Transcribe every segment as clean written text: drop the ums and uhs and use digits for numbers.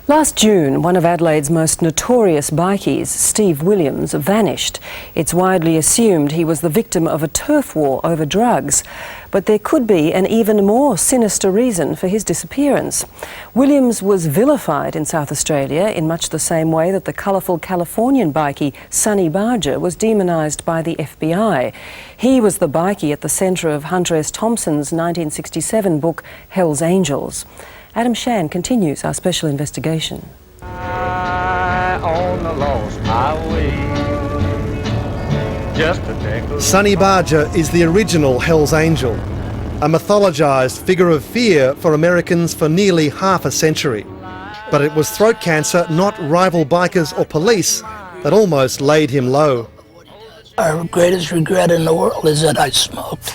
Last June, one of Adelaide's most notorious bikies, Steve Williams, vanished. It's widely assumed he was the victim of a turf war over drugs. But there could be an even more sinister reason for his disappearance. Williams was vilified in South Australia in much the same way that the colourful Californian bikie Sonny Barger was demonised by the FBI. He was the bikie at the centre of Hunter S. Thompson's 1967 book Hell's Angels. Adam Shan continues our special investigation. On the lost highway, just a Sonny Barger is the original Hell's Angel, a mythologised figure of fear for Americans for nearly half a century. But it was throat cancer, not rival bikers or police, that almost laid him low. Our greatest regret in the world is that I smoked.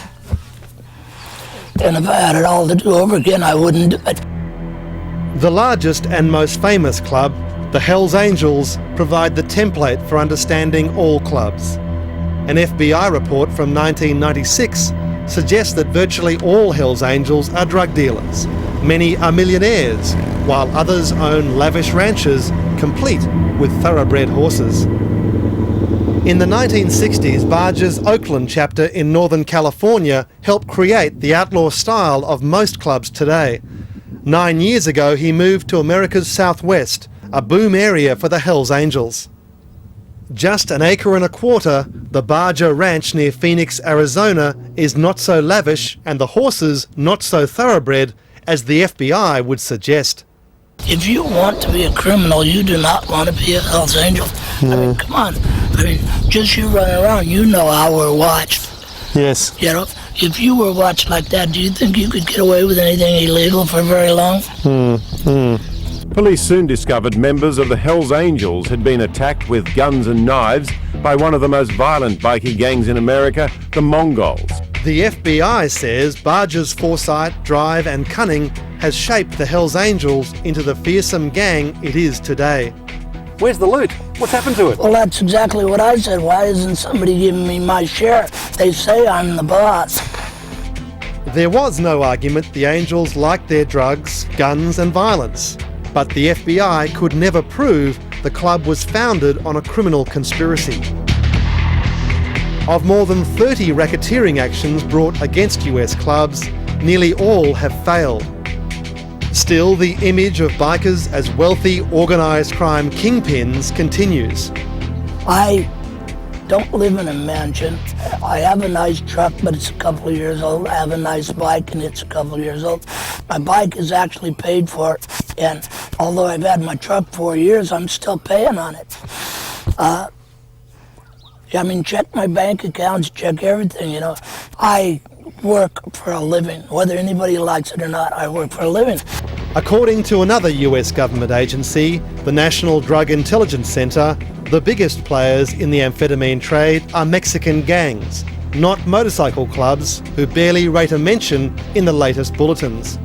And if I had it all to do over again, I wouldn't do it. The largest and most famous club, the Hells Angels, provide the template for understanding all clubs. An FBI report from 1996 suggests that virtually all Hells Angels are drug dealers. Many are millionaires, while others own lavish ranches, complete with thoroughbred horses. In the 1960s, Barger's Oakland chapter in Northern California helped create the outlaw style of most clubs today. 9 years ago, he moved to America's Southwest, a boom area for the Hells Angels. Just an acre and a quarter, the Barger Ranch near Phoenix, Arizona, is not so lavish and the horses not so thoroughbred as the FBI would suggest. If you want to be a criminal, you do not want to be a Hells Angel. I mean, come on. I mean, just you running around, you know how we're watched. Yes. You know, if you were watched like that, do you think you could get away with anything illegal for very long? Police soon discovered members of the Hells Angels had been attacked with guns and knives by one of the most violent bikie gangs in America, the Mongols. The FBI says Barger's foresight, drive and cunning has shaped the Hells Angels into the fearsome gang it is today. Where's the loot? What's happened to it? Well, that's exactly what I said. Why isn't somebody giving me my share? They say I'm the boss. There was no argument the Angels liked their drugs, guns and violence. But the FBI could never prove the club was founded on a criminal conspiracy. Of more than 30 racketeering actions brought against US clubs, nearly all have failed. Still, the image of bikers as wealthy, organised crime kingpins continues. I don't live in a mansion. I have a nice truck, but it's a couple of years old. I have a nice bike, and it's a couple of years old. My bike is actually paid for, and although I've had my truck 4 years, I'm still paying on it. I mean, check my bank accounts, check everything, you know. I work for a living. Whether anybody likes it or not, I work for a living. According to another US government agency, the National Drug Intelligence Center, the biggest players in the amphetamine trade are Mexican gangs, not motorcycle clubs who barely rate a mention in the latest bulletins.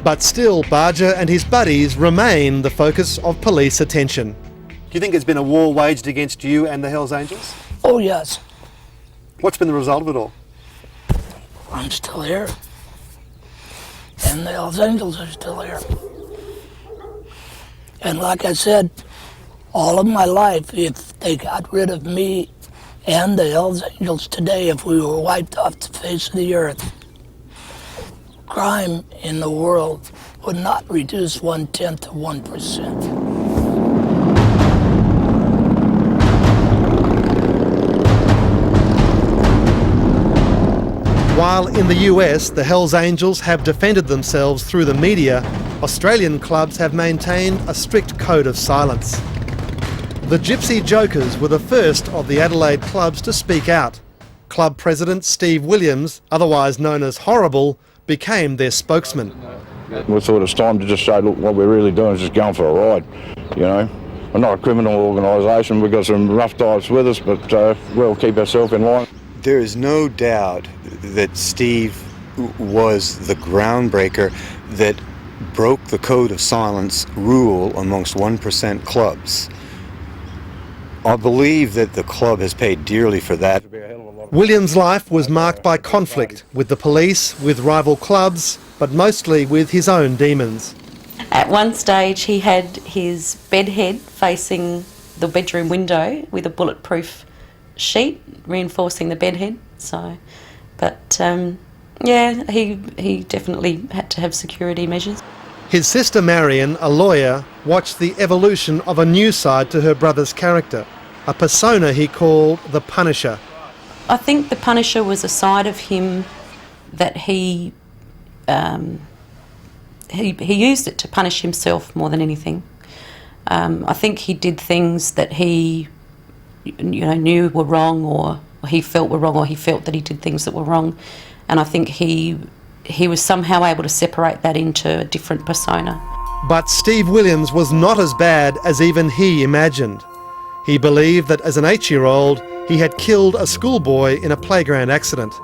But still, Barger and his buddies remain the focus of police attention. Do you think there's been a war waged against you and the Hells Angels? Oh, yes. What's been the result of it all? I'm still here. And the Hells Angels are still here. And like I said, all of my life, if they got rid of me and the Hells Angels today, if we were wiped off the face of the earth, crime in the world would not reduce 1/10 of 1%. While in the US, the Hells Angels have defended themselves through the media, Australian clubs have maintained a strict code of silence. The Gypsy Jokers were the first of the Adelaide clubs to speak out. Club president Steve Williams, otherwise known as Horrible, became their spokesman. We thought it's time to just say, look, what we're really doing is just going for a ride, you know. We're not a criminal organisation, we've got some rough types with us, but we'll keep ourselves in line. There is no doubt that Steve was the groundbreaker that broke the code of silence rule amongst 1% clubs. I believe that the club has paid dearly for that. Williams' life was marked by conflict with the police, with rival clubs, but mostly with his own demons. At one stage he had his bed head facing the bedroom window with a bulletproof sheet reinforcing the bed head. So, but yeah, he definitely had to have security measures. His sister Marion, a lawyer, watched the evolution of a new side to her brother's character, a persona he called the Punisher. I think the Punisher was a side of him that he used it to punish himself more than anything. I think he did things that he, knew were wrong, or he felt were wrong, or he felt that he did things that were wrong, and I think he was somehow able to separate that into a different persona. But Steve Williams was not as bad as even he imagined. He believed that as an 8-year-old, he had killed a schoolboy in a playground accident.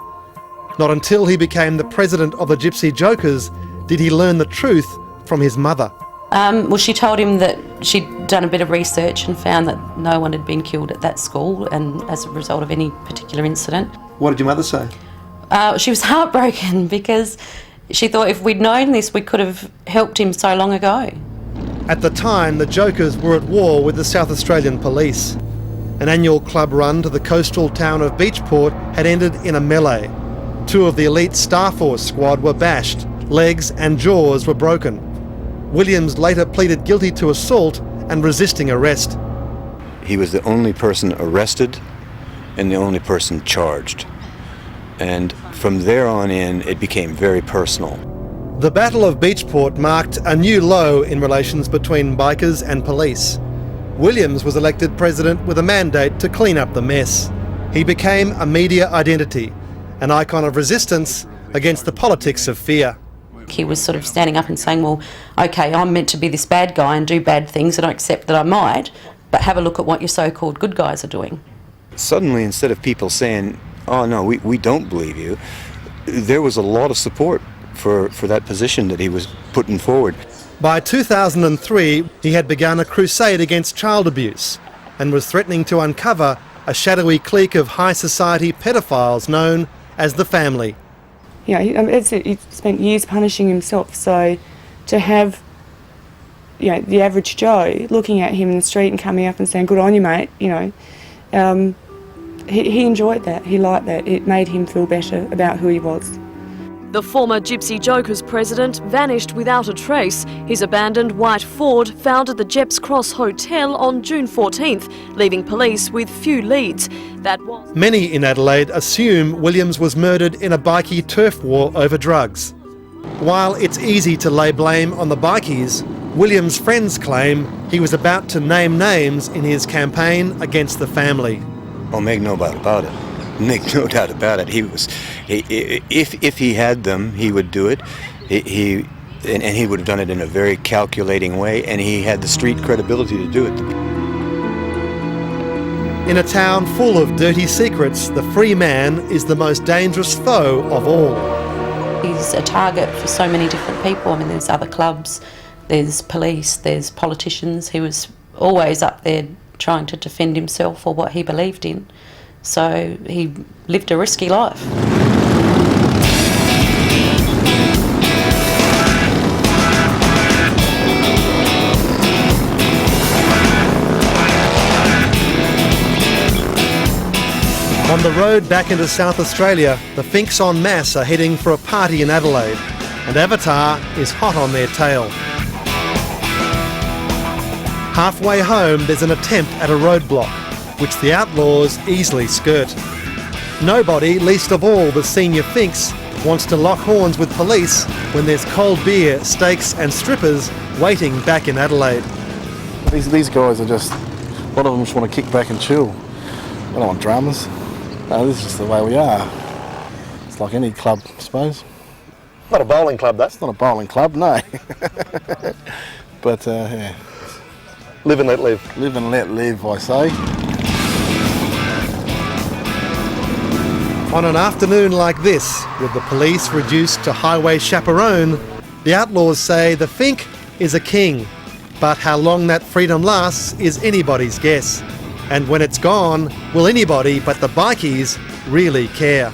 Not until he became the president of the Gypsy Jokers did he learn the truth from his mother. Well, she told him that she'd done a bit of research and found that no one had been killed at that school, and as a result of any particular incident. What did your mother say? She was heartbroken because she thought if we'd known this, we could have helped him so long ago. At the time, the Jokers were at war with the South Australian Police. An annual club run to the coastal town of Beachport had ended in a melee. 2 of the elite Star Force squad were bashed, legs and jaws were broken. Williams later pleaded guilty to assault and resisting arrest. He was the only person arrested and the only person charged. And from there on in, it became very personal. The Battle of Beachport marked a new low in relations between bikers and police. Williams was elected president with a mandate to clean up the mess. He became a media identity, an icon of resistance against the politics of fear. He was sort of standing up and saying, well, okay, I'm meant to be this bad guy and do bad things, and I accept that I might, but have a look at what your so-called good guys are doing. Suddenly, instead of people saying, oh no, we don't believe you, there was a lot of support for that position that he was putting forward. By 2003, he had begun a crusade against child abuse and was threatening to uncover a shadowy clique of high society pedophiles known as the Family. He spent years punishing himself, so to have the average Joe looking at him in the street and coming up and saying, good on you, mate, he enjoyed that, he liked that. It made him feel better about who he was. The former Gypsy Jokers president vanished without a trace. His abandoned white Ford found at the Jeps Cross Hotel on June 14th, leaving police with few leads. Many in Adelaide assume Williams was murdered in a bikie turf war over drugs. While it's easy to lay blame on the bikies, Williams' friends claim he was about to name names in his campaign against the Family. Oh, make no doubt about it. Make no doubt about it. If he had them, he would do it. He would have done it in a very calculating way, and he had the street credibility to do it. In a town full of dirty secrets, the free man is the most dangerous foe of all. He's a target for so many different people. I mean, there's other clubs, there's police, there's politicians. He was always up there trying to defend himself or what he believed in. So he lived a risky life. On the road back into South Australia, the Finks en masse are heading for a party in Adelaide, and Avatar is hot on their tail. Halfway home, there's an attempt at a roadblock, which the outlaws easily skirt. Nobody, least of all the senior Finks, wants to lock horns with police when there's cold beer, steaks and strippers waiting back in Adelaide. These guys are just, a lot of them just want to kick back and chill. They don't want dramas. No, this is just the way we are. It's like any club, I suppose. Not a bowling club, though. It's not a bowling club, no. But, yeah. Live and let live. Live and let live, I say. On an afternoon like this, with the police reduced to highway chaperone, the outlaws say the Fink is a king, but how long that freedom lasts is anybody's guess. And when it's gone, will anybody but the bikies really care?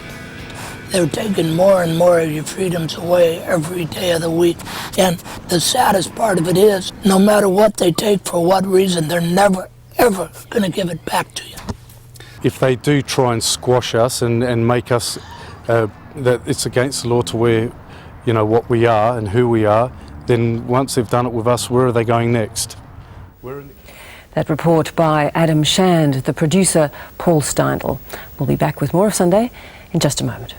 They're taking more and more of your freedoms away every day of the week. And the saddest part of it is, no matter what they take for what reason, they're never, ever going to give it back to you. If they do try and squash us and make us that it's against the law to wear, you know, what we are and who we are, then once they've done it with us, where are they going next? That report by Adam Shand, the producer Paul Steindl. We'll be back with more of Sunday in just a moment.